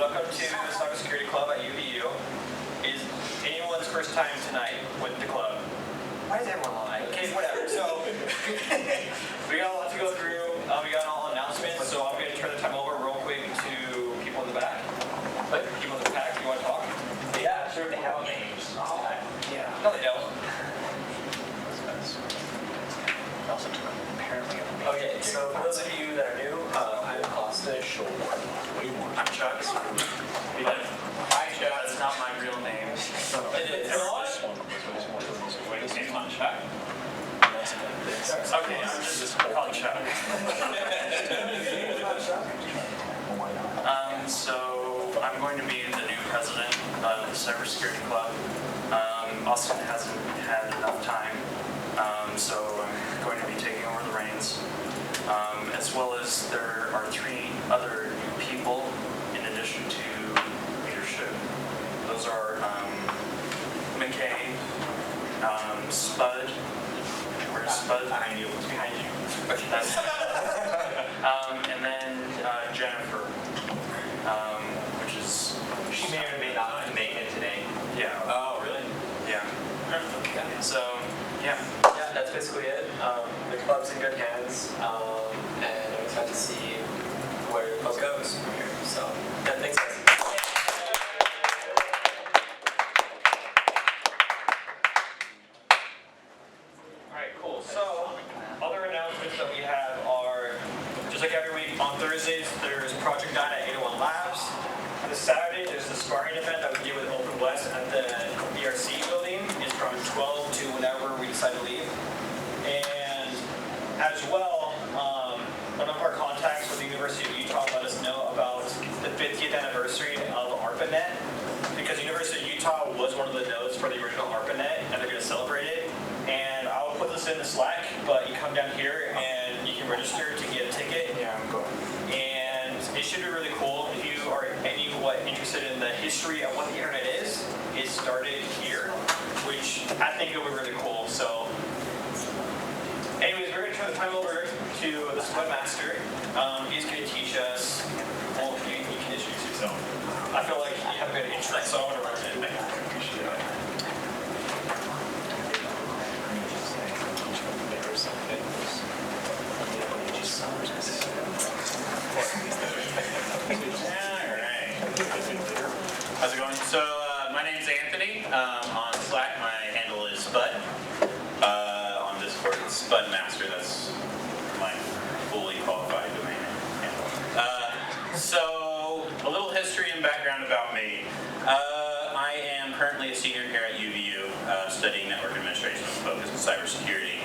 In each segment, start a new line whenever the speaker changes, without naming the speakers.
welcome to the Cybersecurity Club at UVU. Is anyone's first time tonight with the club? Why is everyone lying? Okay, whatever. So, we got a lot to go through. We got all announcements, so I'm going to turn the time over real quick to people in the back. Like, people in the back, you want to talk? Yeah, sure. They have names. Oh, yeah. No, they don't.
Okay, so for those of you that are new, I'm Costa. I'm Chuck. Hi, Chuck. That's not my real name.
It is. Name on Chuck?
Okay, I'm just called Chuck. So I'm going to be the new president of the Cybersecurity Club. Austin hasn't had enough time, so I'm going to be taking over the reins. As well as there are 3 other new people in addition to leadership. Those are McKay, Spud. Where's Spud?
Behind you. Behind you.
And then Jennifer, which is...
She may or may not make it today.
Yeah.
Oh, really?
Yeah. So, yeah.
Yeah, that's basically it. The club's in good hands, and I'm excited to see where the club goes from here. So, yeah, thanks guys.
Alright, cool. So, other announcements that we have are, just like every week, on Thursdays, there's Project Dine at 801 Labs. This Saturday, there's the sparring event that we do with Open West at the ERC building. It's from 12 to whenever we decide to leave. And as well, one of our contacts with the University of Utah let us know about the 50th anniversary of ARPANET, because the University of Utah was one of the nodes for the original ARPANET, and they're going to celebrate it. And I'll put this in the Slack, but you come down here and you can register to get a ticket.
Yeah, I'm going.
And it should be really cool. If you are interested in the history of what the internet is, it started here, which I think it would be really cool. So, anyways, we're going to turn the time over to the Spud Master. He's going to teach us. Well, you can introduce yourself. I feel like you have a good intro, so I want to run it.
How's it going? So, my name's Anthony. On Slack, my handle is Spud. On Discord, it's Spud Master. That's my fully qualified domain handle. So, a little history and background about me. I am currently a senior here at UVU, studying network administration with a focus on cybersecurity.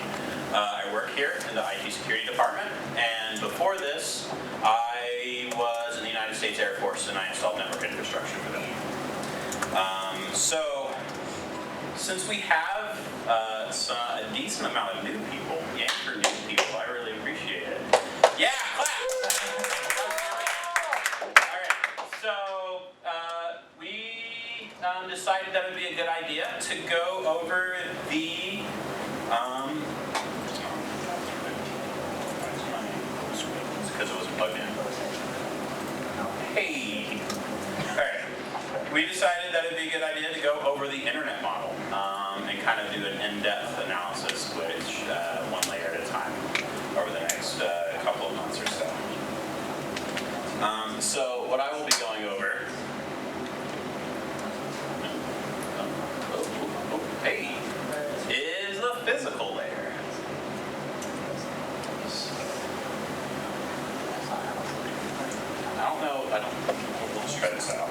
I work here in the IT security department, and before this, I was in the United States Air Force, and I installed network infrastructure for them. So, since we have a decent amount of new people, yeah, for new people, I really appreciate it. Yeah, clap! Alright, so we decided that it would be a good idea to go over the because it wasn't plugged in. Hey! Alright. We decided that it would be a good idea to go over the internet model and kind of do an in-depth analysis, which one layer at a time over the next couple of months or so. So what I will be going over... Hey! Is the physical layer. Let's try this out.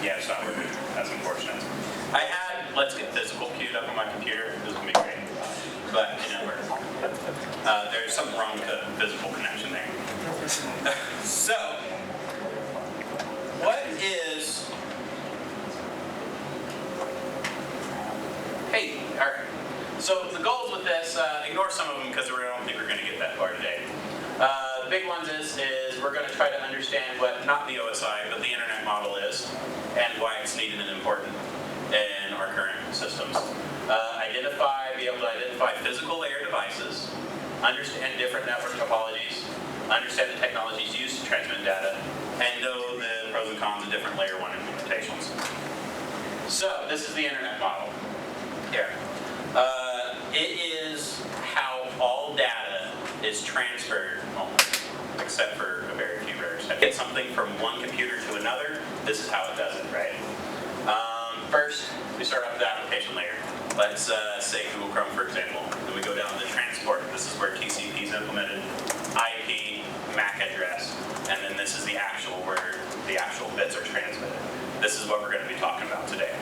Yeah, it's not working. That's unfortunate. I had Let's Get Physical queued up on my computer. This would be great. But it didn't work. There's something wrong with the physical connection there. So, what is... Hey, alright. So the goals with this, ignore some of them because I don't think we're going to get that far today. The big ones is we're going to try to understand what, not the OSI, but the internet model is, and why it's needed and important in our current systems. Be able to identify physical layer devices, understand different network topologies, data and know the pros and cons of different layer 1 implementations. So this is the internet model here. It is how all data is transferred, well, except for a very few rare exceptions. Get something from one computer to another, this is how it does it, right? First, we start off with the application layer. Let's say Google Chrome, for example. Then we go down to the transport. This is where TCP is implemented, IP, MAC address, and then this is the actual where the actual bits are transmitted. This is what we're going to be talking about today.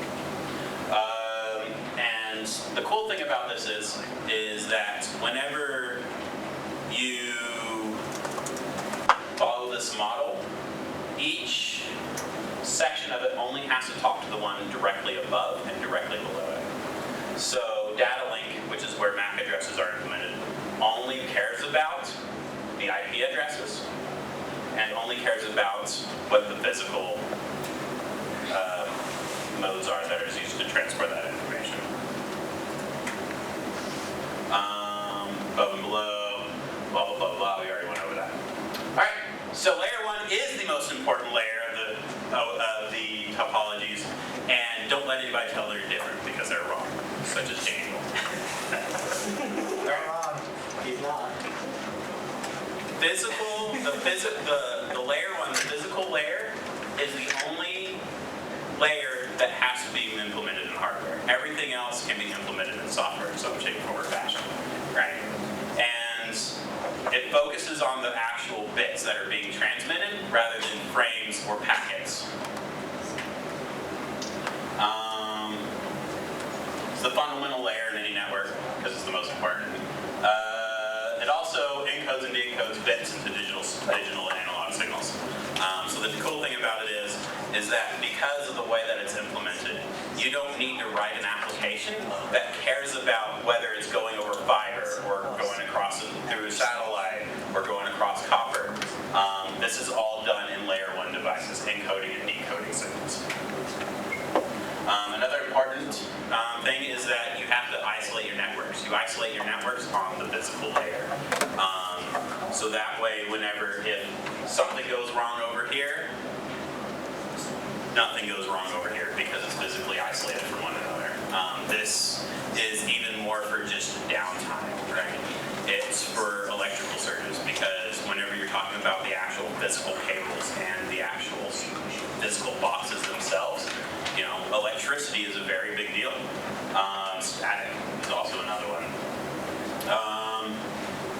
And the cool thing about this is that whenever you follow this model, each section of it only has to talk to the one directly above and directly below it. So data link, which is where MAC addresses are implemented, only cares about the IP addresses and only cares about what the physical modes are that are used to transfer that information. Above and below, blah, blah, blah, blah, we already went over that. All right, so layer 1 is the most important layer of the topologies, and don't let anybody tell they're different because they're wrong, such as Daniel.
They're wrong. He's not.
The layer 1, the physical layer, is the only layer that has to be implemented in hardware. Everything else can be implemented in software in some shape, form, or fashion, right? And it focuses on the actual bits that are being transmitted rather than frames or packets. It's the fundamental layer in any network because it's the most important. It also encodes and decodes bits into digital and analog signals. So the cool thing about it is that because of the way that it's implemented, you don't need to write an application that cares about whether it's going over fiber or going across through a satellite or going across copper. This is all done in layer 1 devices, encoding and decoding signals. Another important thing is that you have to isolate your networks. You isolate your networks on the physical layer. So that way, if something goes wrong over here, nothing goes wrong over here because it's physically isolated from one another. This is even more for just downtime, right? It's for electrical surges because whenever you're talking about the actual physical cables and the actual physical boxes themselves, electricity is a very big deal. Static is also another one.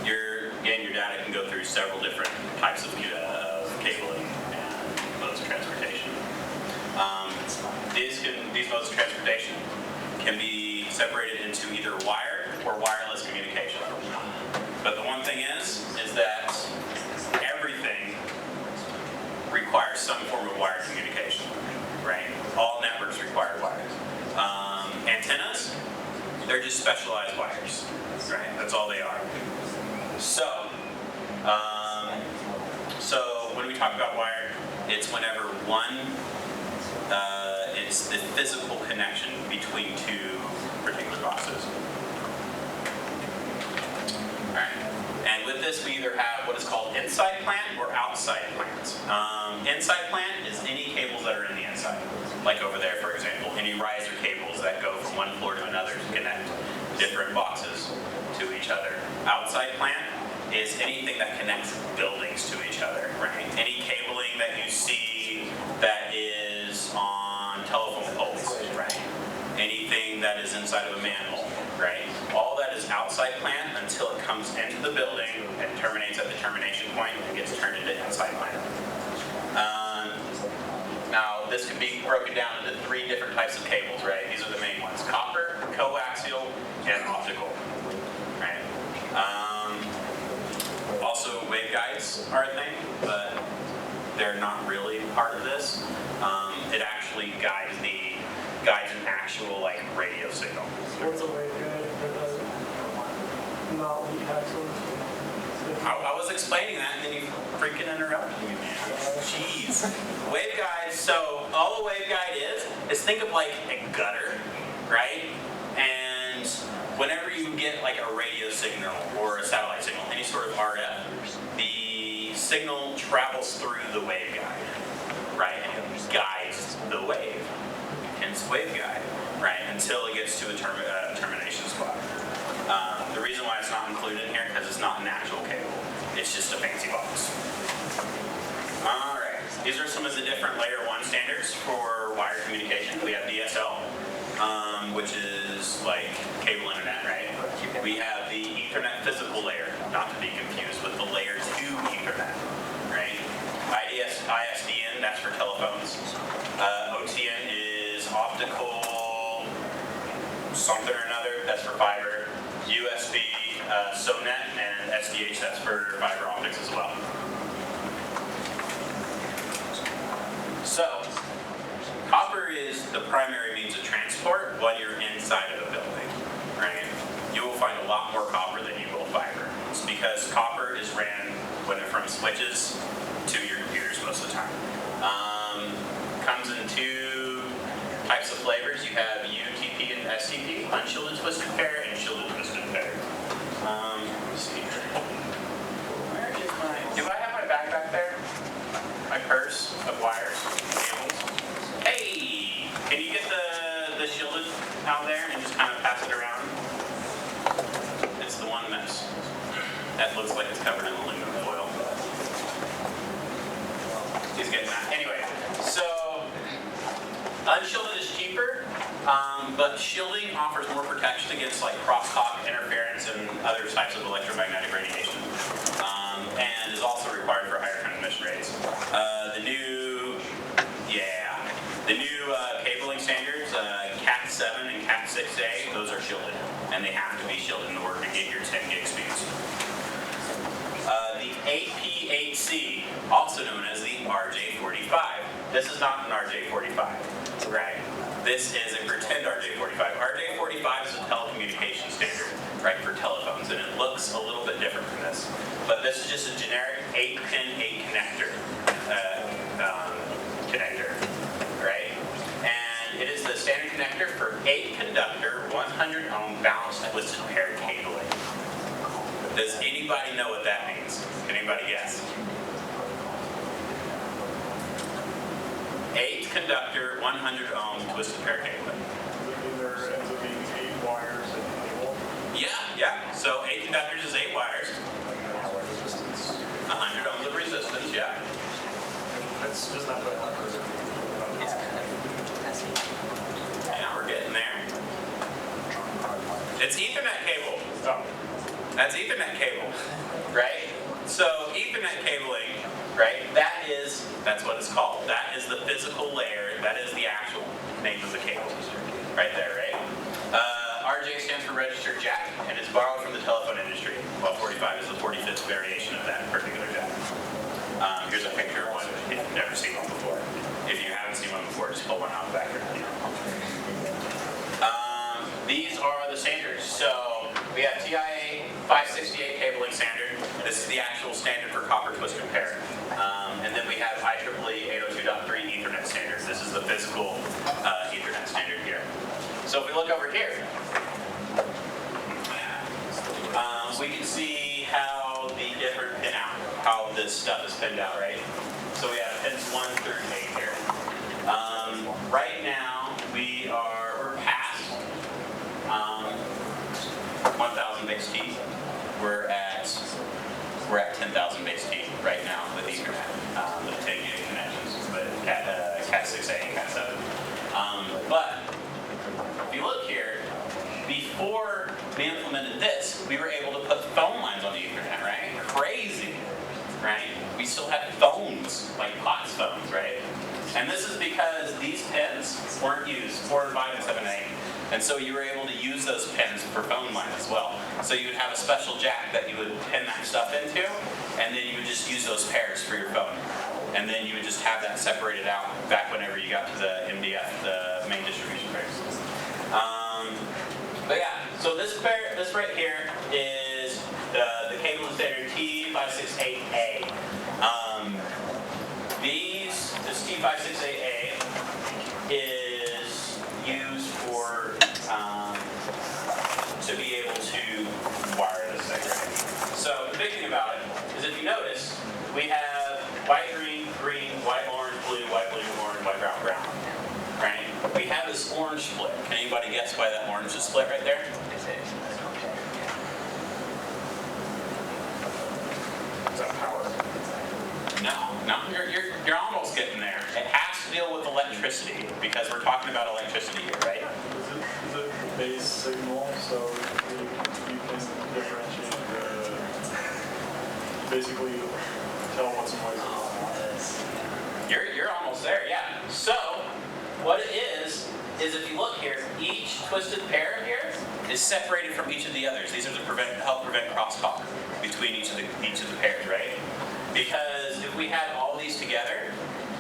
Your data can go through several different types of cabling and modes of transportation. These modes of transportation can be separated into either wire or wireless communication. But the one thing is that everything requires some form of wire communication, right? All networks require wires. Antennas, they're just specialized wires, right? That's all they are. So when we talk about wire, it's whenever it's the physical connection between two particular boxes. All right. And with this, we either have what is called inside plant or outside plant. Inside plant is any cables that are in the inside. Like over there, for example, any riser cables that go from one floor to another to connect different boxes to each other. Outside plant is anything that connects buildings to each other, right? Any cabling that you see that is on telephone poles, right? Anything that is inside of a manhole, right? All that is outside plant until it comes into the building and terminates at the termination point and gets turned into inside plant. Now, this can be broken down into 3 different types of cables, right? These are the main ones: copper, coaxial, and optical, right? Also, waveguides are a thing, but they're not really part of this. It actually guides an actual radio signal.
What's a waveguide for the not pixels?
I was explaining that, and then you freaking interrupted me, man. Jeez. Waveguides, so all a waveguide is think of like a gutter, right? And whenever you get like a radio signal or a satellite signal, any sort of RF, the signal travels through the waveguide, right? And it guides the wave, hence waveguide, right? Until it gets to a termination spot. The reason why it's not included in here because it's not an actual cable. It's just a fancy box. All right. These are some of the different layer 1 standards for wire communication. We have DSL, which is like cable internet, right? We have the Ethernet physical layer, not to be confused with the layer 2 Ethernet, right? ISDN, that's for telephones. OTN is optical something or another, that's for fiber. USB, SONET, and SDH, that's for fiber optics as well. So, copper is the primary means of transport when you're inside of a building, right? You will find a lot more copper than you will fiber. It's because copper is ran from switches to your computers most of the time. Comes in 2 types of flavors. You have UTP and STP, unshielded twisted pair and shielded twisted pair. Let me see here. Where is my... Do I have my backpack there? My purse of wires, cables. Hey! Can you get the shielded out there and just kind of pass it around? It's the one that looks like it's covered in aluminum foil. He's getting that. Anyway, so unshielded is cheaper, but shielding offers more protection against like crosstalk, interference, and other types of electromagnetic radiation, and is also required for higher transmission rates. The new cabling standards, Cat 7 and Cat 6A, those are shielded, and they have to be shielded in order to get your 10 gig speeds. The AP8C, also known as the RJ45. This is not an RJ45, right? This is a pretend RJ45. RJ45 is a telecommunication standard, right, for telephones, and it looks a little bit different from this. But this is just a generic 8-pin 8 connector, right? And it is the standard connector for 8-conductor, 100-ohm balanced twisted pair cabling. Does anybody know what that means? Can anybody guess? 8-conductor, 100-ohm twisted pair cabling.
There ends up being 8 wires in a cable.
Yeah. So 8 conductors is 8 wires. 100 ohms of resistance, yeah.
It's just not very hard.
Yeah, we're getting there. It's Ethernet cable.
Oh.
That's Ethernet cable, right? So Ethernet cabling, right, that's what it's called. That is the physical layer, that is the actual name of the cable, right there, right? RJ stands for registered jack, and it's borrowed from the telephone industry, while 45 is the 45th variation of that particular jack. Here's a picture of one if you've never seen one before. If you haven't seen one before, just pull one out back here. These are the standards. So we have TIA 568 cabling standard. This is the actual standard for copper twisted pair. And then we have IEEE 802.3 Ethernet standard. This is the physical Ethernet standard here. So if we look over here, we can see how the different pin out, how this stuff is pinned out, right? So we have pins 1 through 8 here. Right now, we're past 1,000 base T. We're at 10,000 base T right now with Ethernet, with 10 gig connections, but Cat 6A and Cat 7. But if you look here, before we implemented this, we were able to put phone lines on the Ethernet, right? Crazy, right? We still had phones, like POTS phones, right? And this is because these pins weren't used, 4, 5, and 7, 8. And so you were able to use those pins for phone line as well. So you would have a special jack that you would pin that stuff into, and then you would just use those pairs for your phone. And then you would just have that separated out back whenever you got to the MDF, the main distribution pairs. But yeah, so this right here is the cable standard T568A. This T568A is used for to be able to wire this thing, right? So the big thing about it is if you notice, we have split. Can anybody guess why that orange is split right there?
Is that power?
No, you're almost getting there. It has to deal with electricity because we're talking about electricity here, right?
Is it base signal, so you can differentiate basically tell what's noisy?
You're almost there, yeah. So, what it is if you look here, each twisted pair here is separated from each of the others. These are to help prevent crosstalk between each of the pairs, right? Because if we had all these together,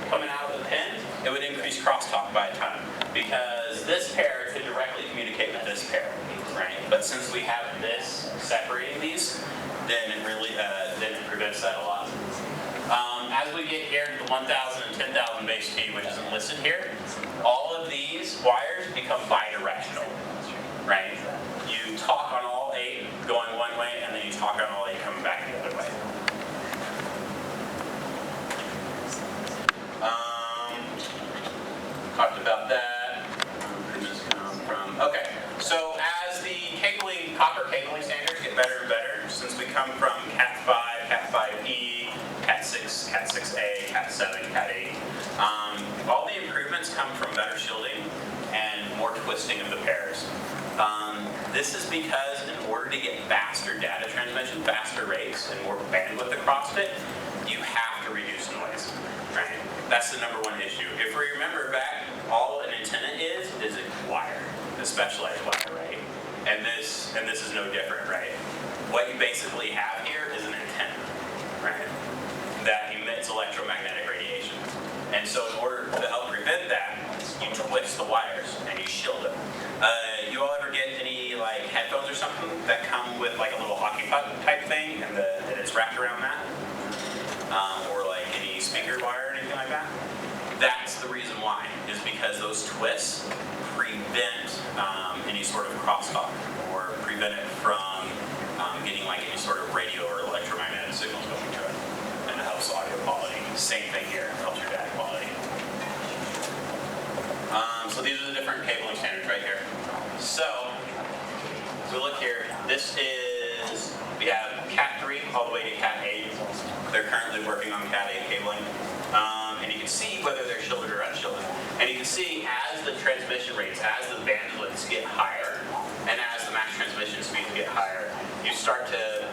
coming out of the pin, it would increase crosstalk by a ton. Because this pair could directly communicate with this pair, right? But since we have this separating these, then it really then it prevents that a lot. As we get here to the 1000 and 10,000 base T, which isn't listed here, all of these wires become bidirectional, right? You talk on all 8 going one way, and then you talk on all 8 coming back the other way. Talked about that. Where did this come from? Okay, so as the copper cabling standards get better and better, since we come from Cat 5, Cat 5e, Cat 6, Cat 6a, Cat 7, Cat 8, all the improvements come from better shielding and more twisting of the pairs. This is because in order to get faster data transmission, faster rates, and more bandwidth across it, you have to reduce noise, right? That's the #1 issue. If we remember back, all an antenna is a wire, a specialized wire, right? And this is no different, right? What you basically have here is an antenna, right? That emits electromagnetic radiation. And so in order to help prevent that, you twist the wires and you shield them. You all ever get any like headphones or something that come with like a little hockey puck type thing and it's wrapped around that? Or like any speaker wire or anything like that? That's the reason why, is because those twists prevent any sort of crosstalk or prevent it from getting like any sort of radio or electromagnetic signals going through it. And it helps audio quality. Same thing here, it helps your data quality. So these are the different cabling standards right here. So, as we look here, we have Cat 3 all the way to Cat 8. They're currently working on Cat 8 cabling. And you can see whether they're shielded or unshielded. And you can see as the transmission rates, as the bandwidths get higher, and as the max transmission speeds get higher, you start to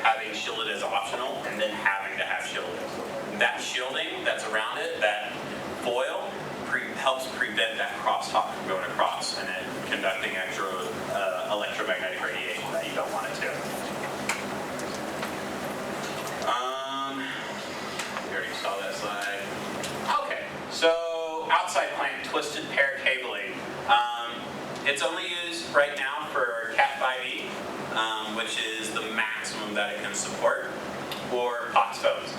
having shielded as optional, and then having to have shielded. That shielding that's around it, that foil, helps prevent that crosstalk from going across and then conducting extra electromagnetic radiation that you don't want it to. We already saw that slide. Okay, so outside plant twisted pair cabling. It's only used right now for Cat 5e, which is the maximum that it can support, or POTS phones,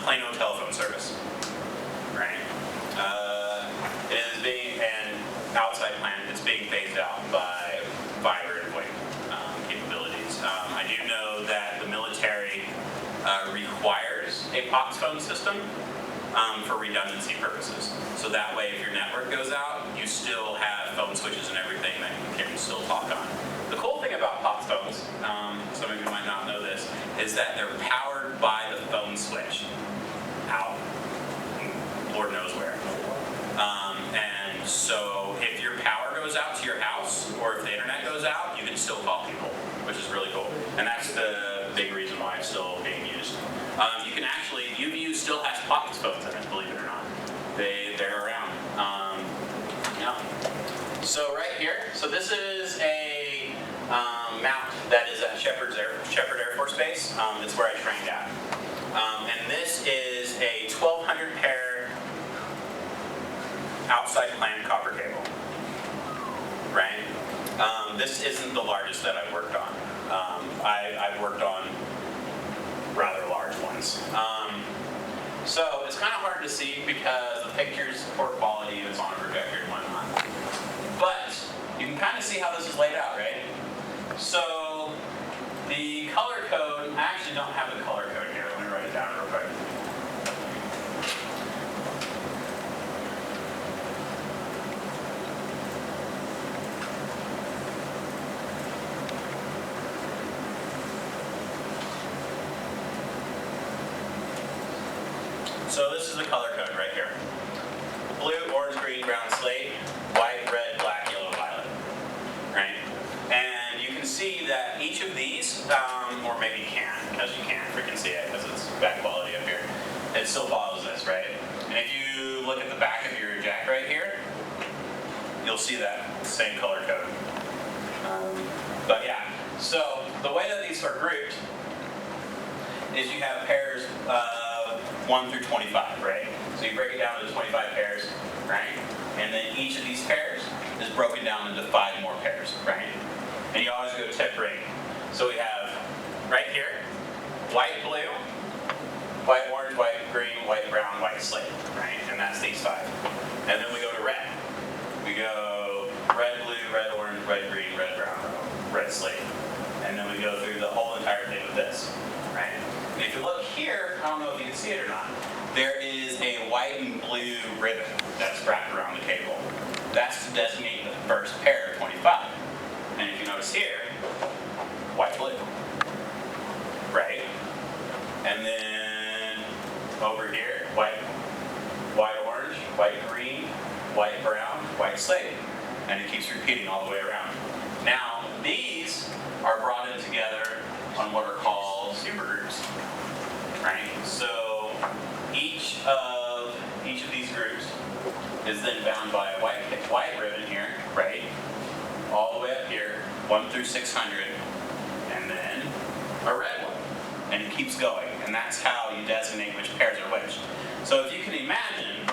plain old telephone service, right? It is being, and outside plant, it's being phased out by fiber and VoIP capabilities. I do know that the military requires a POTS phone system for redundancy purposes. So that way, if your network goes out, you still have phone switches and everything that you can still talk on. The cool thing about POTS phones, some of you might not know this, is that they're powered by the phone switch out, Lord knows where. And so if your power goes out to your house, or if the internet goes out, you can still call people, which is really cool. And that's the big reason why it's still being used. You can actually, UVU still has POTS phones in it, believe it or not. They're around. Yeah. So right here, so this is a mount that is at Shepherd Air Force Base. It's where I trained at. And this is a 1,200 pair outside plant copper cable, right? This isn't the largest that I've worked on. I've worked on rather large ones. So it's kind of hard to see because the picture's poor quality, it's on a projector and whatnot. But you can kind of see how this is laid out, right? So the color code, I actually don't have the color code here. Let me write it down real quick. So this is the color code right here. Blue, orange, green, brown, slate, white, red, black, yellow, violet. Right? And you can see that each of these, or maybe you can't, because you can't freaking see it because it's bad quality up here. It still follows this, right? And if you look at the back of your jack right here, you'll see that same color code. But yeah, so the way that these are grouped is you have pairs of 1 through 25, right? So you break it down into 25 pairs, right? And then each of these pairs is broken down into 5 more pairs, right? And you always go tip rate. So we have right here, white, blue, white, orange, white, green, white, brown, white, slate, right? And that's these 5. And then we go to red. We go red, blue, red, orange, red, green, red, brown, red, slate. And then we go through the whole entire thing with this, right? And if you look here, I don't know if you can see it or not, there is a white and blue ribbon that's wrapped around the cable. That's to designate the first pair of 25. And if you notice here, white, blue, right? And then over here, white, orange, white, green, white, brown, white, slate. And it keeps repeating all the way around. Now, these are brought in together on what are called supergroups, right? So each of these groups is then bound by a white ribbon here, right? All the way up here, 1 through 600, and then a red one. And it keeps going, and that's how you designate which pairs are which. So if you can imagine,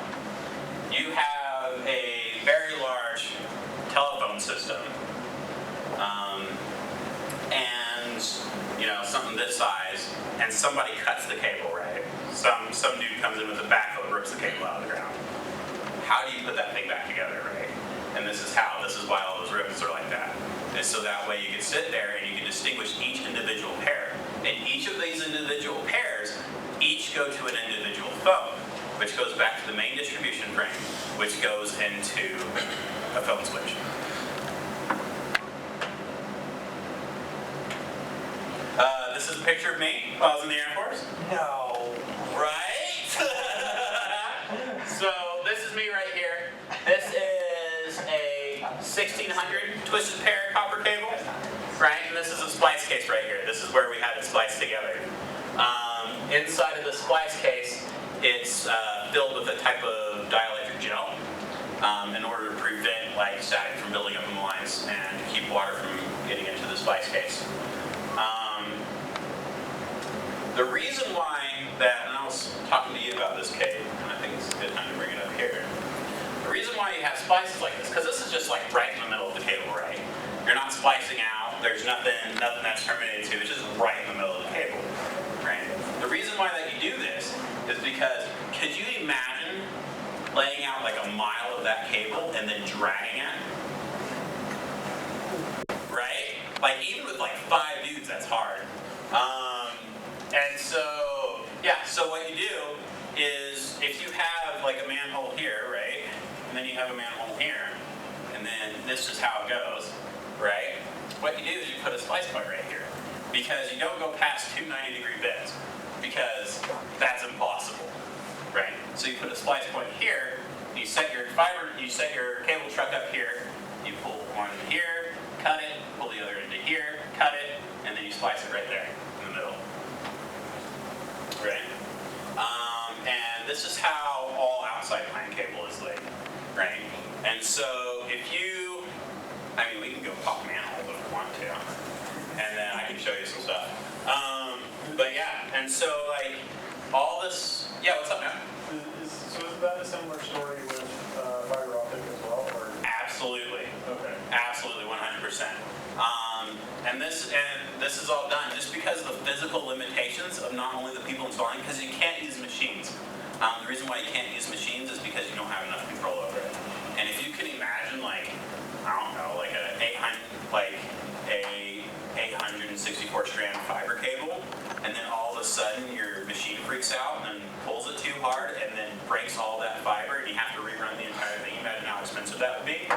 you have a very large telephone system, and something this size, and somebody cuts the cable, right? Some dude comes in with a backhoe and rips the cable out of the ground. How do you put that thing back together, right? And this is why all those ribbons are like that. Is so that way you can sit there and you can distinguish each individual pair. And each of these individual pairs each go to an individual phone, which goes back to the main distribution frame, which goes into a phone switch. This is a picture of me while I was in the Air Force.
No.
Right? So this is me right here. This is a 1600 twisted pair copper cable, right? And this is a splice case right here. This is where we had it spliced together. Inside of the splice case, it's filled with a type of dielectric gel in order to prevent static from building up in the lines and keep water from getting into the splice case. The reason why that, and I was talking to you about this, Kate, and I think it's a good time to bring it up here. The reason why you have splices like this, because this is just right in the middle of the cable, right? You're not splicing out, there's nothing that's terminated to, it's just right in the middle of the cable, right? The reason why that you do this is because, could you imagine laying out a mile of that cable and then dragging it? Right? Even with 5 dudes, that's hard. And so, yeah, so what you do is, if you have a manhole here, right, and then you have a manhole here, and then this is how it goes, right, what you do is you put a splice point right here, because you don't go past 2 90-degree bits, because that's impossible, right? So you put a splice point here, you set your cable truck up here, you pull one here, cut it, pull the other into here, cut it, and then you splice it right there in the middle. Right? And this is how all outside line cable is laid, right? And so if you, we can go pop manhole if we want to, and then I can show you some stuff. But yeah, and so all this, yeah, what's up now?
So is that a similar story with fiber optic as well, or?
Absolutely.
Okay.
Absolutely, 100%. And this is all done just because of the physical limitations of not only the people installing, because you can't use machines. The reason why you can't use machines is because you don't have enough control over it. And if you can imagine, a 864 strand fiber cable, and then all of a sudden your machine freaks out and pulls it too hard, and then breaks all that fiber, and you have to rerun the entire thing. Imagine how expensive that would be.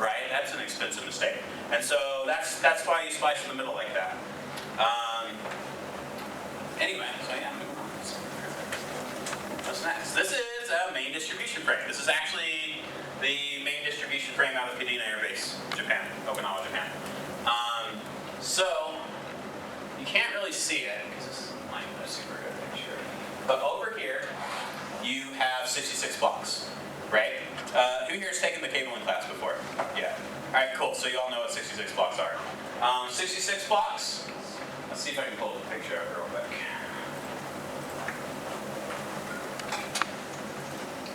Right? That's an expensive mistake. And so that's why you splice in the middle like that. Anyway, so yeah, moving on. distribution frame. This is actually the main distribution frame out of Kadena Air Base, Japan, Okinawa, Japan. So you can't really see it because this isn't like a super good picture. But over here, you have 66 blocks, right? Who here has taken the cabling class before? Yeah. All right, cool. So you all know what 66 blocks are. 66 blocks. Let's see if I can pull the picture up real quick.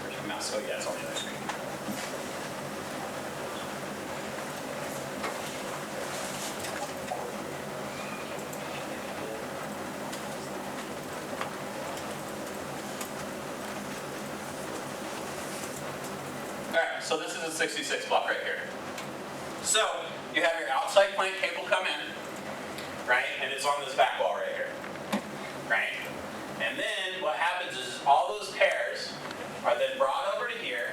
Where's my mouse? Oh yeah, it's on the other screen. Alright, so this is a 66 block right here. So, you have your outside plant cable come in, right? And it's on this back wall right here, right? And then what happens is all those pairs are then brought over to here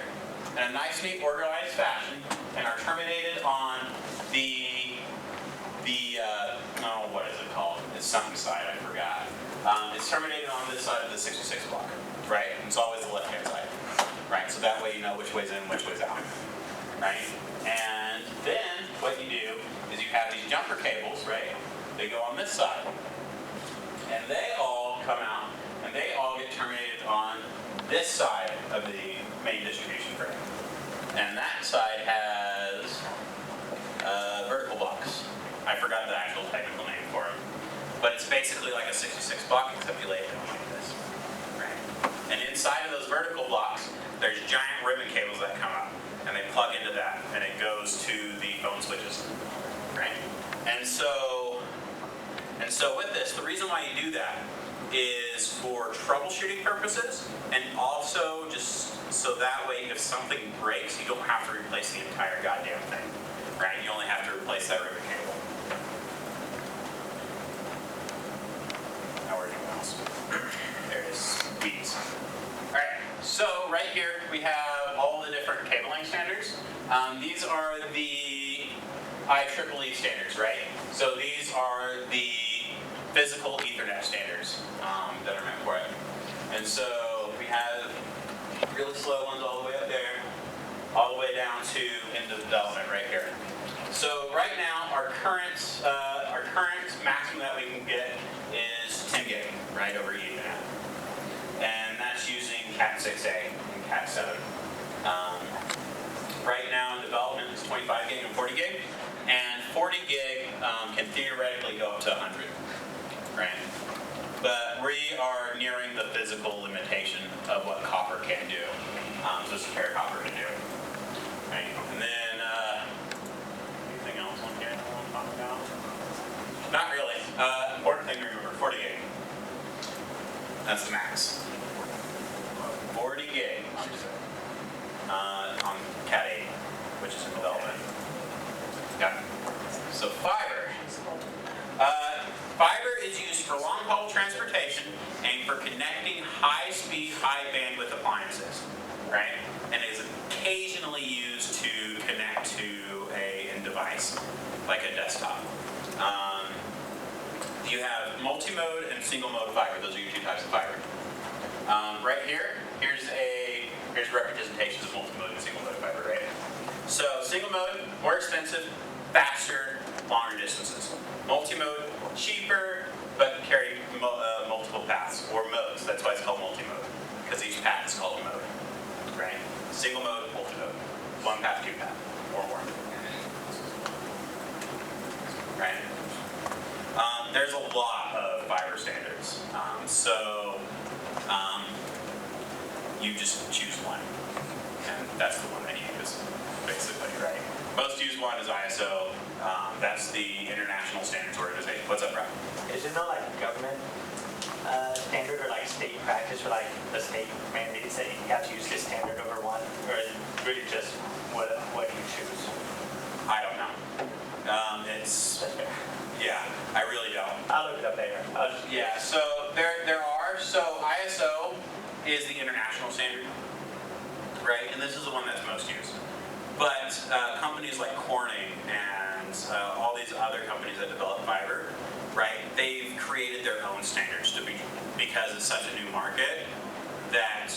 in a nice, neat, organized fashion and are terminated on oh, what is it called? It's something side, I forgot. It's terminated on this side of the 66 block, right? And it's always the left-hand side, right? So that way you know which way's in, which way's out, right? And then what you do is you have these jumper cables, right? They go on this side, and they all come out, and they all get terminated on this side of the main distribution frame. And that side has vertical blocks. I forgot the actual technical name for them. But it's basically like a 66 block, except you lay it down like this, right? And inside of those vertical blocks, there's giant ribbon cables that come up, and they plug into that, and it goes to the phone switches, right? And so with this, the reason why you do that is for troubleshooting purposes, and also just so that way if something breaks, you don't have to replace the entire goddamn thing, right? You only have to replace that ribbon cable. Now where's your mouse? There it is. Weeds. Alright, so right here we have all the different cabling standards. These are the IEEE standards, right? So these are the physical Ethernet standards that are meant for it. And so we have really slow ones all the way up there, all the way down to into development right here. So right now our current maximum that we can get is 10 gig, right, over Ethernet. And that's using Cat 6A and Cat 7. Right now in development is 25 gig and 40 gig. And 40 gig can theoretically go up to 100, right? But we are nearing the physical limitation of what copper can do. This is pure copper can do, right? And then, anything else on here I want to talk about? Not really. Important thing to remember, 40 gig. That's the max. 40 gig on Cat 8, which is in development. Yeah. So fiber. Fiber is used for long-haul transportation and for connecting high-speed, high-bandwidth appliances, right? And is occasionally used to connect to a device, like a desktop. You have multi-mode and single-mode fiber. Those are your two types of fiber. Right here, here's representations of multi-mode and single-mode fiber, right? So single-mode, more expensive, faster, longer distances. Multi-mode, cheaper, but can carry multiple paths, or modes. That's why it's called multi-mode, because each path is called a mode, right? Single-mode, multi-mode. One path, two path, or more. Right? There's a lot of fiber standards. You just choose one, and that's the one that you use, basically, right? Most used one is ISO. That's the International Standards Organization. What's up, Rob?
Is it not like a government standard or like state practice or like the state mandates that you have to use this standard over one? Or is it really just what you choose?
I don't know. It's,
That's fair.
yeah, I really don't.
I'll look it up later.
Yeah, so there are, so ISO is the international standard, right? And this is the one that's most used. But companies like Corning and all these other companies that develop fiber, right? They've created their own standards because it's such a new market. that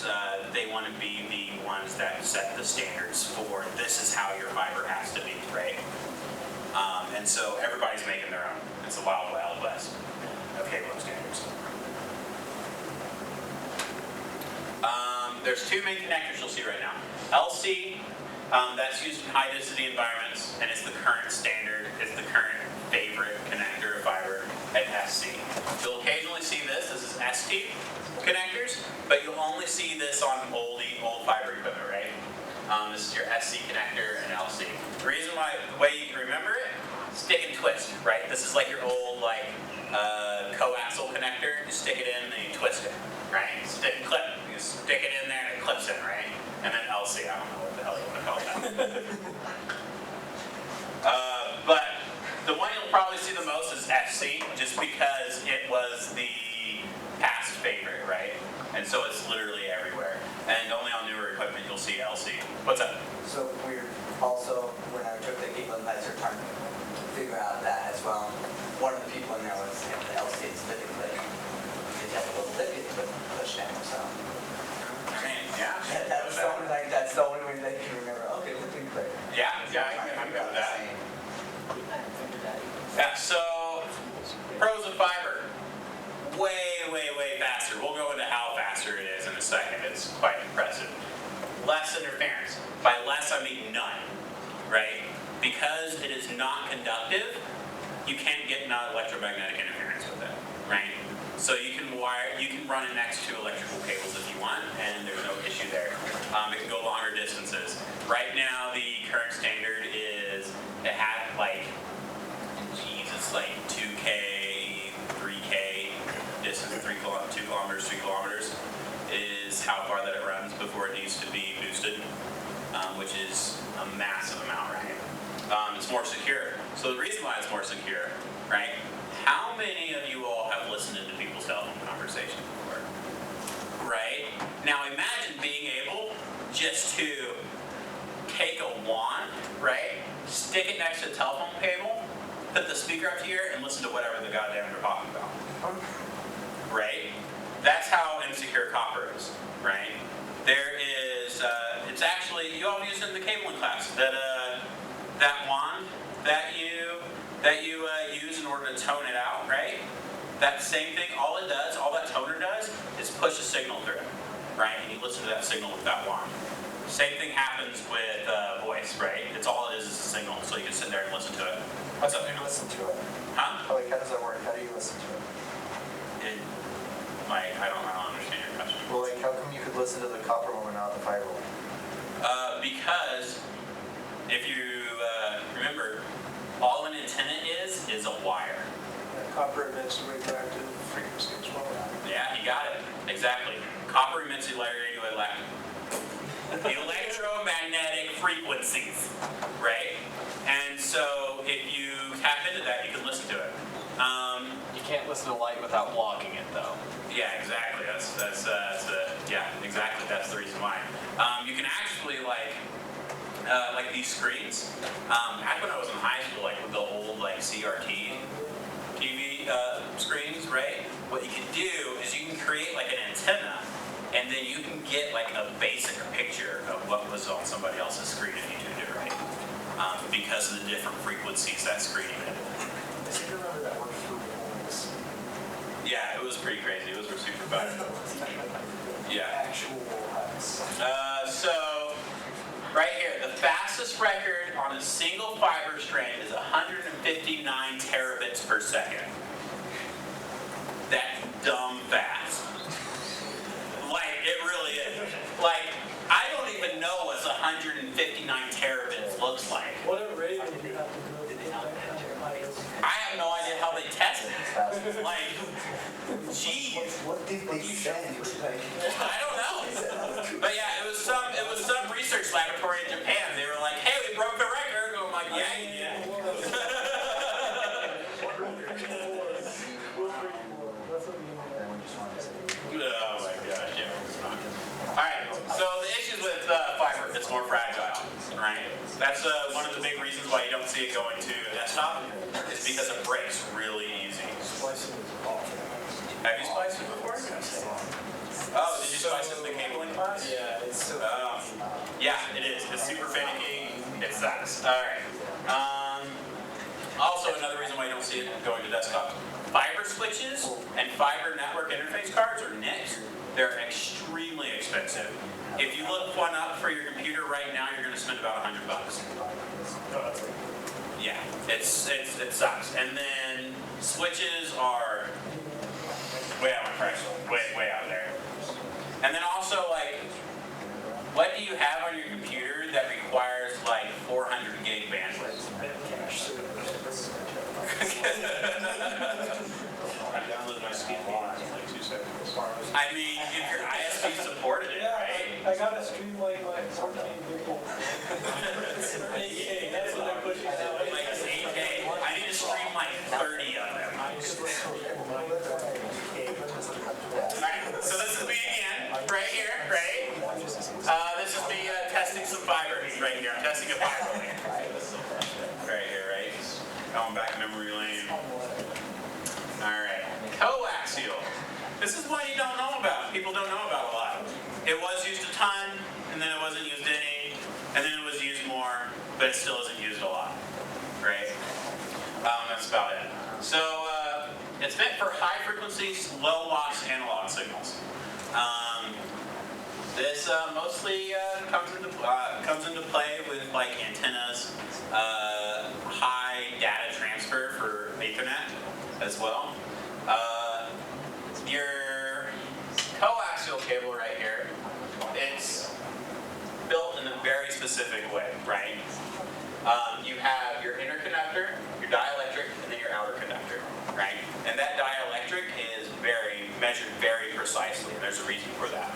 they want to be the ones that set the standards for this is how your fiber has to be, right? And so everybody's making their own. It's the wild, wild west of cabling standards. There's two main connectors you'll see right now. LC, that's used in high density environments, and it's the current standard, it's the current favorite connector of fiber at SC. You'll occasionally see this is ST connectors, but you'll only see this on old fiber equipment, right? This is your SC connector and LC. The reason why, the way you can remember it, stick and twist, right? This is like your old coaxial connector. You stick it in and you twist it, right? Stick and clip. You stick it in there and it clips in, right? And then LC, I don't know what the hell you want to call that. But the one you'll probably see the most is FC, just because it was the past favorite, right? And so it's literally everywhere. And only on newer equipment you'll see LC. What's up?
So we're also, when I took the cabling class, we're trying to figure out that as well. One of the people in there was the LC is living clip. They have a little lip you could push down, so.
I mean, yeah.
That's the only way they can remember, okay, living clip.
Yeah, I'm good with that. Yeah, so pros of fiber. Way, way, way faster. We'll go into how faster it is in a second. It's quite impressive. Less interference. By less, I mean none, right? Because it is not conductive, you can't get electromagnetic interference with it, right? So you can run it next to electrical cables if you want, and there's no issue there. It can go longer distances. Right now, the current standard is, it had it's like 2K, 3K distance, 2 kilometers, 3 kilometers is how far that it runs before it needs to be boosted, which is a massive amount, right? It's more secure. So the reason why it's more secure, right? How many of you all have listened to people's cell phone conversations before? Right? Now imagine being able just to take a wand, right? Stick it next to the telephone cable, put the speaker up here, and listen to whatever the goddamn they're talking about. Right? That's how insecure copper is, right? There is, it's actually, you all used it in the cabling class, that wand that you use in order to tone it out, right? That same thing, all that toner does, is push a signal through it, right? And you listen to that signal with that wand. Same thing happens with voice, right? It's all it is a signal, so you can sit there and listen to it. What's up?
How do you listen to it?
Huh?
How does that work? How do you listen to it?
I don't understand your question.
Well, how come you could listen to the copper one and not the fiber one?
Because if you remember, all an antenna is a wire.
Copper emits radioactive frequency as well.
Yeah, you got it. Exactly. Copper emits electromagnetic frequencies, right? And so if you tap into that, you can listen to it.
You can't listen to light without blocking it, though.
Yeah, exactly. Yeah, exactly. That's the reason why. You can actually like these screens. Back when I was in high school, like with the old CRT TV screens, right? What you can do is you can create like an antenna, and then you can get like a basic picture of what was on somebody else's screen if you tuned it right, because of the different frequencies that screen emitted.
I seem to remember that word for voice.
Yeah, it was pretty crazy. It was super fun. Yeah.
Actual hats.
So, right here, the fastest record on a single fiber strand is 159 terabits per second. That's dumb fast. Like, it really is. Like, I don't even know what 159 terabits looks like.
What radio do you have to do?
I have no idea how they test it. Like, geez.
What did they send?
I don't know. But yeah, it was some research laboratory in Japan. They were like, hey, we broke the record. And I'm like, yeah, you did. Oh my gosh, yeah. Alright, so the issues with fiber, it's more fragile, right? That's one of the big reasons why you don't see it going to desktop. It's because it breaks really easy.
Splicing is awful.
Have you spliced it before? Oh, did you splice it in the Yeah, it is. It's super finicky. It sucks. All right. Also, another reason why you don't see it going to desktop. Fiber switches and fiber network interface cards, or NICs, they're extremely expensive. If you look one up for your computer right now, you're going to spend about $100. Yeah, it sucks. And then switches are way out of price, way out there. And then also, like, what do you have on your computer that requires like 400 gig bandwidth?
I downloaded my Steam game in like 2 seconds.
I mean, if your ISP supported it, right?
I gotta streamline my 14 people. 8K, that's what they're pushing now.
Like it's 8K. I need to stream like 30 of them. Alright, so this is me again, right here, right? This is me testing some fiber right here. I'm testing a fiber link. Right here, right? Going back memory lane. Alright, coaxial. This is what you don't know about. People don't know about a lot. It was used a ton, and then it wasn't used any, and then it was used more, but it still isn't used a lot. Right? That's about it. So, it's meant for high frequency, low loss analog signals. This mostly comes into play with like antennas, high data transfer for Ethernet as well. Your coaxial cable right here, it's built in a very specific way, right? You have your inner conductor, your dielectric, and then your outer conductor, right? And that dielectric is measured very precisely, and there's a reason for that.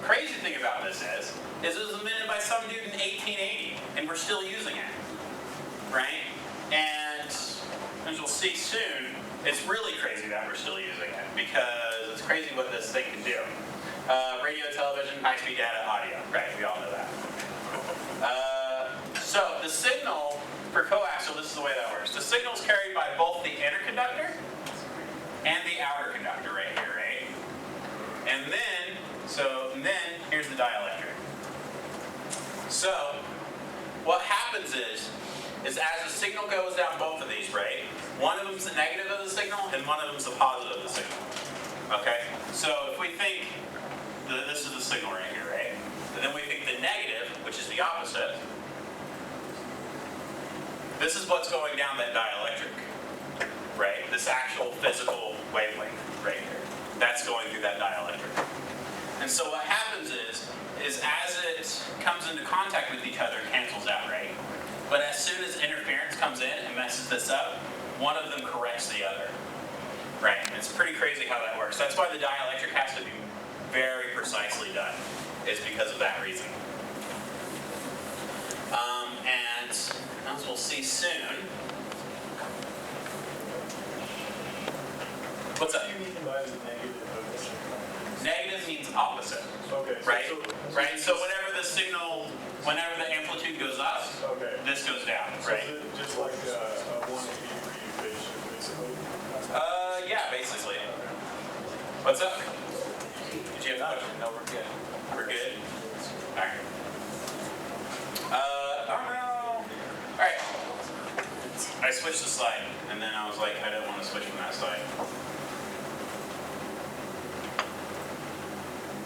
Crazy thing about this is it was invented by some dude in 1880, and we're still using it, right? And as you'll see soon, it's really crazy that we're still using it, because it's crazy what this thing can do. Radio, television, high-speed data, audio, right? We all know that. So the signal for coaxial, this is the way that works. The signal is carried by both the inner conductor and the outer conductor right here, right? And then here's the dielectric. So what happens is as the signal goes down both of these, right? One of them's the negative of the signal, and one of them's the positive of the signal. Okay? So if we think this is the signal right here, right? And then we think the negative, which is the opposite. This is what's going down that dielectric, right? This actual physical wavelength right here. That's going through that dielectric. And so what happens is as it comes into contact with each other, it cancels out, right? But as soon as interference comes in and messes this up, one of them corrects the other, right? And it's pretty crazy how that works. That's why the dielectric has to be very precisely done, is because of that reason. And as we'll see soon, what's up?
What do you mean by the negative of the signal?
Negative means opposite.
Okay.
Right? Right? So whenever the amplitude goes up,
okay.
this goes down,
So
right?
is it just like a 180-degree phase shift, basically?
Yeah, basically. What's up? Did you have a question?
No, we're good.
We're good? Alright. Oh no! Alright. I switched the slide, and then I was like, I don't want to switch from that slide.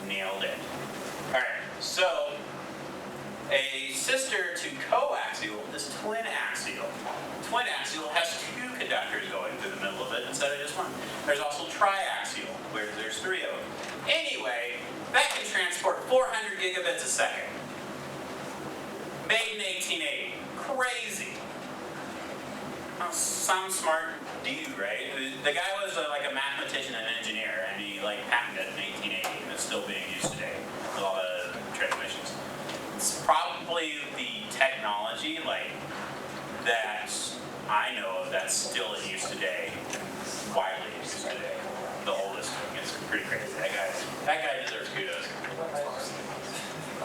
Nailed it. Alright, so a sister to coaxial is twin axial. Twin axial has two conductors going through the middle of it instead of just one. There's also triaxial, where there's three of them. Anyway, that can transport 400 gigabits a second. Made in 1880. Crazy. Some smart dude, right? The guy was like a mathematician and engineer, and he like patented it in 1880, and it's still being used today with all the transmissions. It's probably the technology like that I know of that's still in use today, widely used today. The oldest thing. It's pretty crazy. That guy deserves kudos. I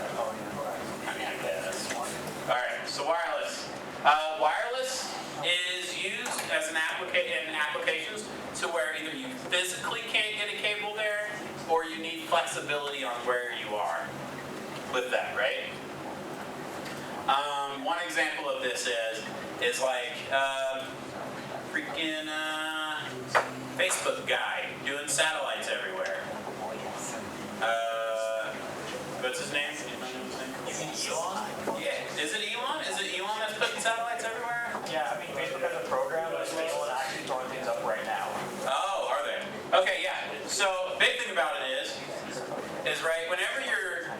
mean, I guess. All right. So wireless. Wireless is used as in applications to where either you physically can't get a cable there, or you need flexibility on where you are. with that, right? One example of this is like freaking Facebook guy doing satellites everywhere. What's his name?
Elon?
Yeah, is it Elon? Is it Elon that's putting satellites everywhere?
Yeah, I mean, Facebook has a program, but Facebook is actually throwing things up right now.
Oh, are they? Okay, yeah. So, big thing about it is right, whenever you're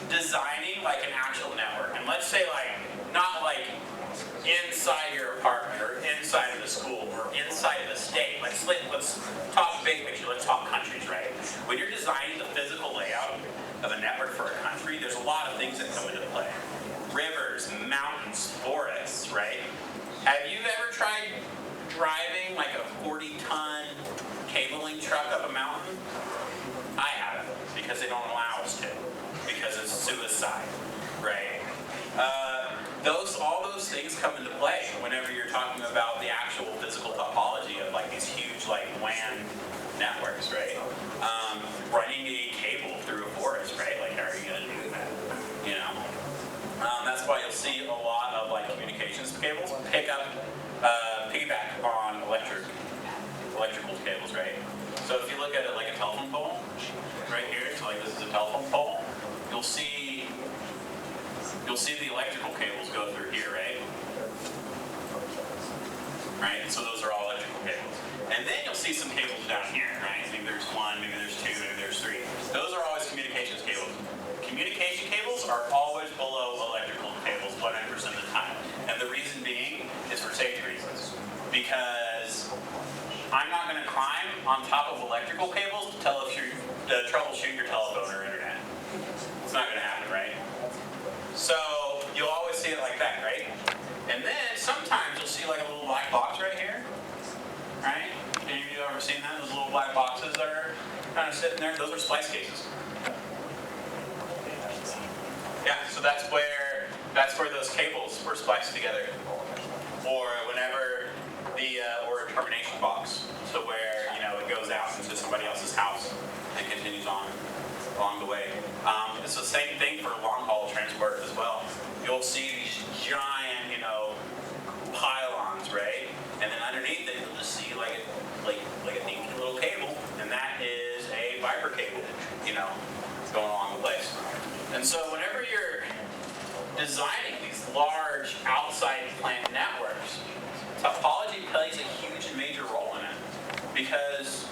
designing like an actual network, and let's say like, not like inside your apartment or inside of the school or inside of the state. Let's talk big picture, let's talk countries, right? When you're designing the physical layout of a network for a country, there's a lot of things that come into play. Rivers, mountains, forests, right? Have you ever tried driving like a 40-ton cabling truck up a mountain? I haven't, because they don't allow us to, because it's suicide, right? All those things come into play whenever you're talking about the actual physical topology of like these huge like WAN networks, right? Running a cable through a forest, right? Like, how are you going to do that? You know, that's why you'll see a lot of like communications cables piggyback on electrical cables, right? So if you look at it like a telephone pole, right here, so like this is a telephone pole, you'll see the electrical cables go through here, right? Right, so those are all electrical cables. And then you'll see some cables down here, right? Maybe there's one, maybe there's two, maybe there's three. Those are always communications cables. Communication cables are always below electrical cables 100% of the time. And the reason being is for safety reasons. Because I'm not going to climb on top of electrical cables to troubleshoot your telephone or internet. It's not going to happen, right? So you'll always see it like that, right? And then sometimes you'll see like a little black box right here, right? Any of you ever seen that? Those little black boxes that are kind of sitting there? Those are splice cases. Yeah, so that's where those cables were spliced together. Or whenever or a termination box, so where it goes out into somebody else's house and continues on along the way. It's the same thing for long haul transport as well. You'll see these giant, pylons, right? And then underneath it, you'll just see like a neat little cable, and that is a fiber cable, going along the place. And so whenever you're designing these large outside plant networks, topology plays a huge and major role in it, because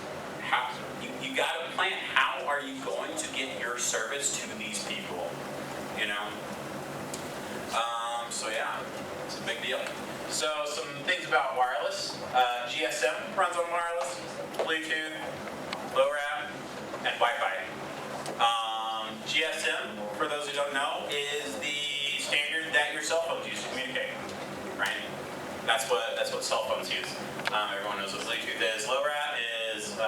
you got to plan how are you going to get your service to these people, So yeah, it's a big deal. So some things about wireless. GSM runs on wireless, Bluetooth, LoRaWAN, and Wi-Fi. GSM, for those who don't know, is the standard that your cell phones use to communicate, right? That's what cell phones use. Everyone knows what Bluetooth is. LoRaWAN is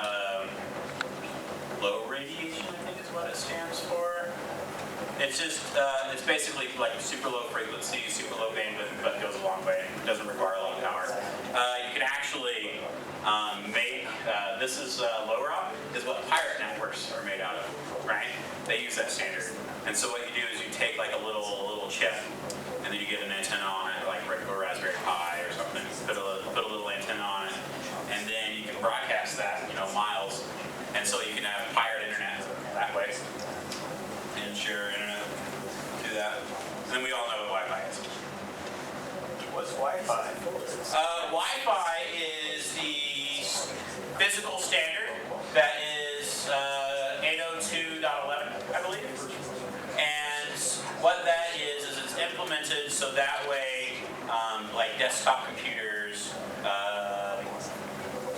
low radiation, I think is what it stands for. It's just, it's basically like super low frequency, super low bandwidth, but goes a long way. It doesn't require a lot of power. You can actually make, this is LoRaWAN, is what pirate networks are made out of, right? They use that standard. And so what you do is you take like a little chip, and then you get an antenna on it, like regular Raspberry Pi or something, put a little antenna on it, and then you can broadcast that, miles. And so you can have pirate internet that way. And share internet to that. And then we all know what Wi-Fi is.
What's Wi-Fi?
Wi-Fi is the physical standard that is 802.11, I believe. And what that is it's implemented so that way, like desktop computers,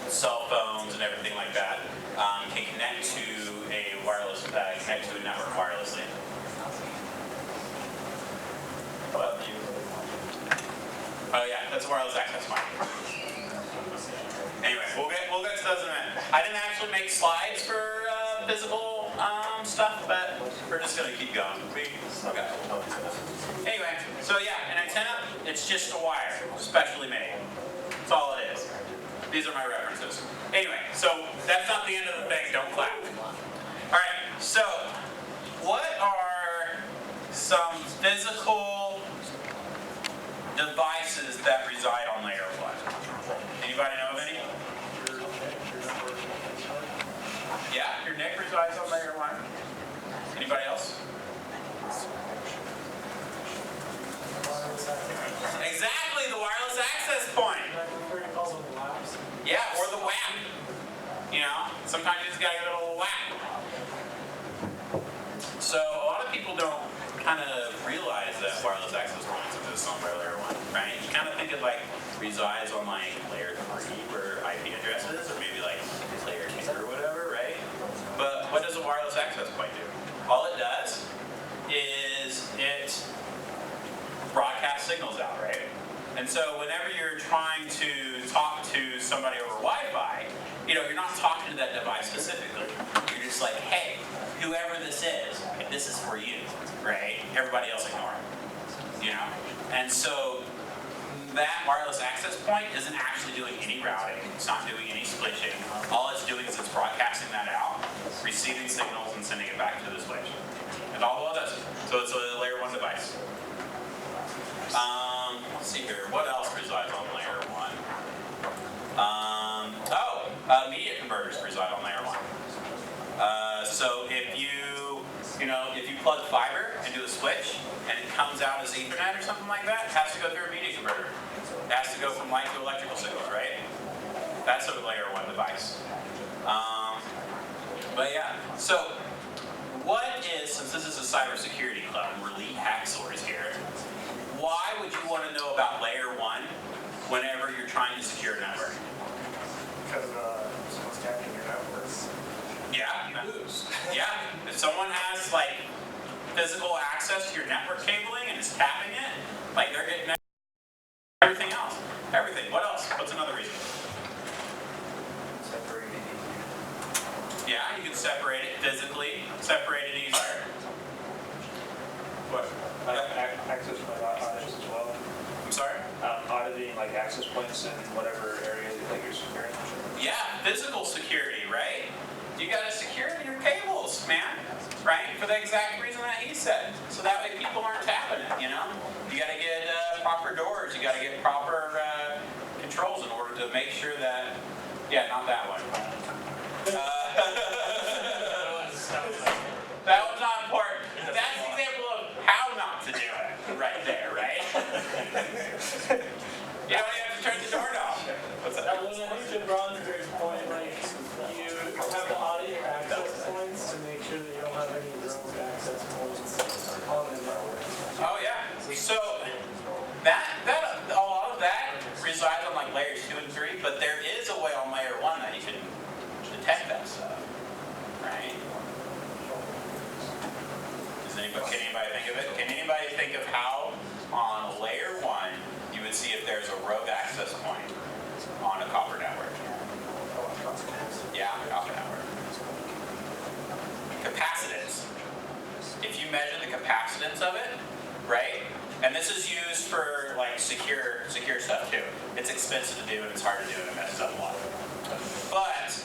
cell phones, and everything like that can connect to a wireless, connect to a network wirelessly. What? Oh yeah, that's a wireless access point. Anyway, we'll get to those in a minute. I didn't actually make slides for physical stuff, but we're just gonna keep going. Okay. Anyway, so yeah, an antenna, it's just a wire, specially made. That's all it is. These are my references. Anyway, so that's not the end of the thing. Don't clap. All right. So, what are some physical devices that reside on layer 1. Anybody know of any? Yeah, your NIC resides on layer 1. Anybody else? Exactly, the wireless access point. Yeah, or the WAP. You know, sometimes you just gotta get a little WAP. So a lot of people don't kind of realize that wireless access points exist on layer 1, right? You kind of think it like resides on like layer 3 where IP address is, or maybe like layer 2 or whatever, right? But what does a wireless access point do? All it does is it broadcasts signals out, right? And so whenever you're trying to talk to somebody over Wi-Fi, you know, you're not talking to that device specifically. You're just like, hey, whoever this is for you, right? Everybody else ignore it, you know? And so that wireless access point isn't actually doing any routing. It's not doing any splitching. All it's doing is it's broadcasting that out, receiving signals, and sending it back to the switch. And all it does. So it's a layer 1 device. Let's see here. What else resides on layer 1? Media converters reside on layer 1. So if you plug fiber into a switch and it comes out as Ethernet or something like that, it has to go through a media converter. It has to go from light to electrical signals, right? That's a layer 1 device. But yeah, so what is, since this is a cybersecurity club and we're lead hacksaws here, why would you want to know about layer 1 whenever you're trying to secure a network?
Because someone's tapping your networks.
Yeah. You lose. Yeah. If someone has like physical access to your network cabling and is tapping it, like they're getting everything else. Everything. What else? What's another reason?
Separating it.
Yeah, you can separate it physically, separate it easier. What?
Access point audits as well.
I'm sorry?
Auditing like access points in whatever area you think you're securing.
Yeah, physical security, right? You gotta secure your cables, man, right? For the exact reason that he said. So that way people aren't tapping it, you know? You gotta get proper doors, you gotta get proper controls in order to make sure that, yeah, not that one. That one's not important. That's an example of how not to do it, right there, right? You don't even have to turn the door off. What's that?
I think to Bronzeberry's point, like, you have to audit your access points to make sure that you don't have any rogue access points on the network.
Oh yeah. So that a lot of that resides on like layers 2 and 3, but there is a way on layer 1 that you can detect that stuff, right? Can anybody think of it? Can anybody think of how on layer 1 you would see if there's a rogue access point on a copper network? Yeah, copper network. Capacitance. If you measure the capacitance of it, right? And this is used for like secure stuff too. It's expensive to do and it's hard to do and it messes up a lot. But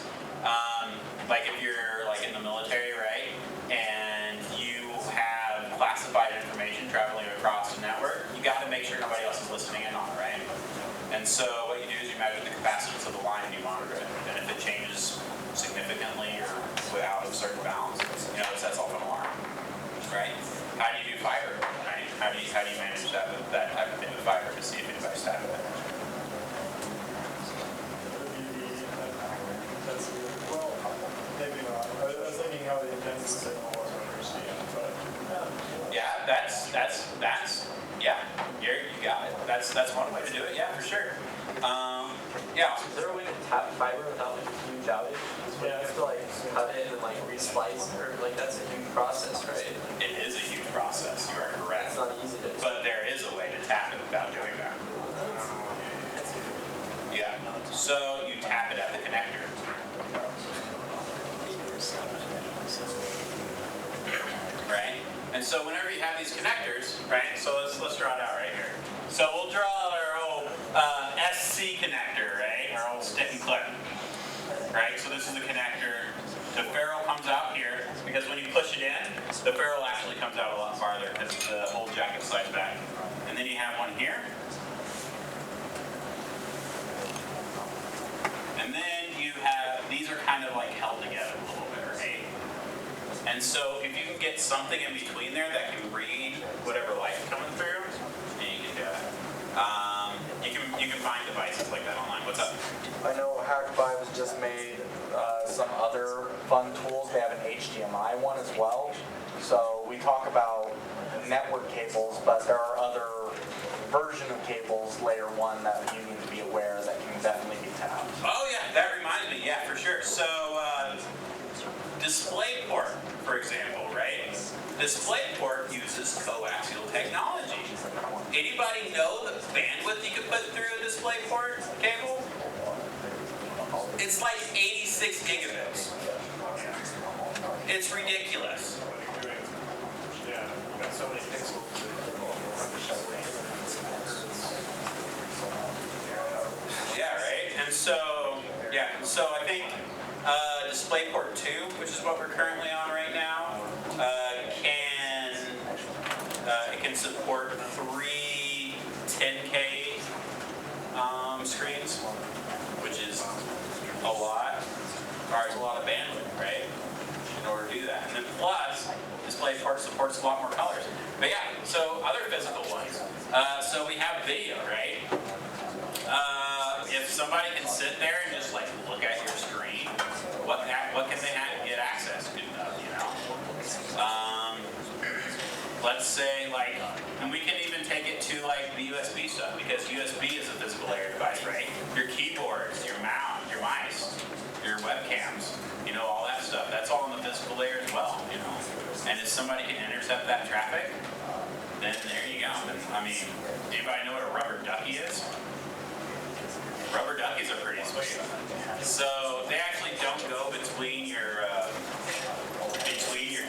like if you're like in the military, right? And you have classified information traveling across the network, you got to make sure nobody else is listening in on it, right? And so what you do is you measure the capacitance of the line and you monitor it. And if it changes significantly or without a certain balance, you know, it sets off an alarm, right? How do you do fiber, right? How do you manage that type of thing with fiber to see if anybody's tapping it?
Well, maybe not. I was thinking how the intensity signal was when we were seeing it, but
Yeah, you got it. That's one way to do it. Yeah, for sure. Yeah.
Is there a way to tap fiber without like a huge outage? You have to like cut it and like resplice, or like that's a huge process, right?
It is a huge process. You are correct.
It's not easy to.
But there is a way to tap it without doing that. Yeah. So you tap it at the connector. Right? And so whenever you have these connectors, right? So let's draw it out right here. So we'll draw our old SC connector, right? Our old stick and clip. Right? So this is the connector the ferrule comes out here because when you push it in, the ferrule actually comes out a lot farther because the whole jacket slides back. And then you have one here. And then you have, these are kind of like held together a little bit, right? And so if you can get something in between there that can read whatever light's coming through, then you can do it. You can find devices like that online. What's up?
I know Hack5 has just made some other fun tools. They have an HDMI one as well. So we talk about network cables, but there are other version of cables, layer 1, that you need to be aware that can definitely be tapped.
Oh yeah, that reminds me. Yeah, for sure. So DisplayPort, for example, right? DisplayPort uses coaxial technology. Anybody know the bandwidth you could put through a DisplayPort cable? It's like 86 gigabits. It's ridiculous.
Yeah, we've got so many pixels.
Yeah, right? And so, yeah, so I think DisplayPort 2, which is what we're currently on right now, it can support 3 10K screens, which is a lot. Requires a lot of bandwidth, right? In order to do that. And then plus, DisplayPort supports a lot more colors. But yeah, so other physical ones. So we have video, right? If somebody can sit there and just like look at your screen, what can they get access to, you know? Let's say like, and we can even take it to like the USB stuff, because USB is a physical layer device, right? Your keyboards, your mouse, your mice, your webcams, you know, all that stuff, that's all in the physical layer as well, you know? And if somebody can intercept that traffic, then there you go. I mean, anybody know what a rubber ducky is? Rubber duckies are pretty sweet. So they actually don't go between your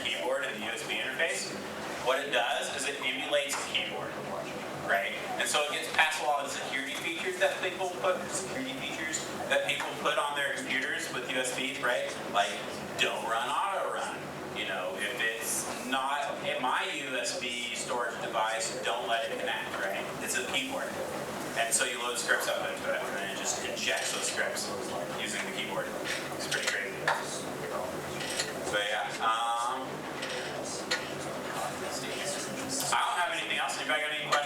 keyboard and the USB interface. What it does is it emulates the keyboard, right? And so it gets past a lot of the security features that people put on their computers with USB, right? Like, don't run auto run. You know, if it's not in my USB storage device, don't let it connect, right? It's a keyboard. And so you load scripts up into it, and then it just injects those scripts using the keyboard. It's pretty crazy. So yeah, I don't have anything else. Anybody got any questions?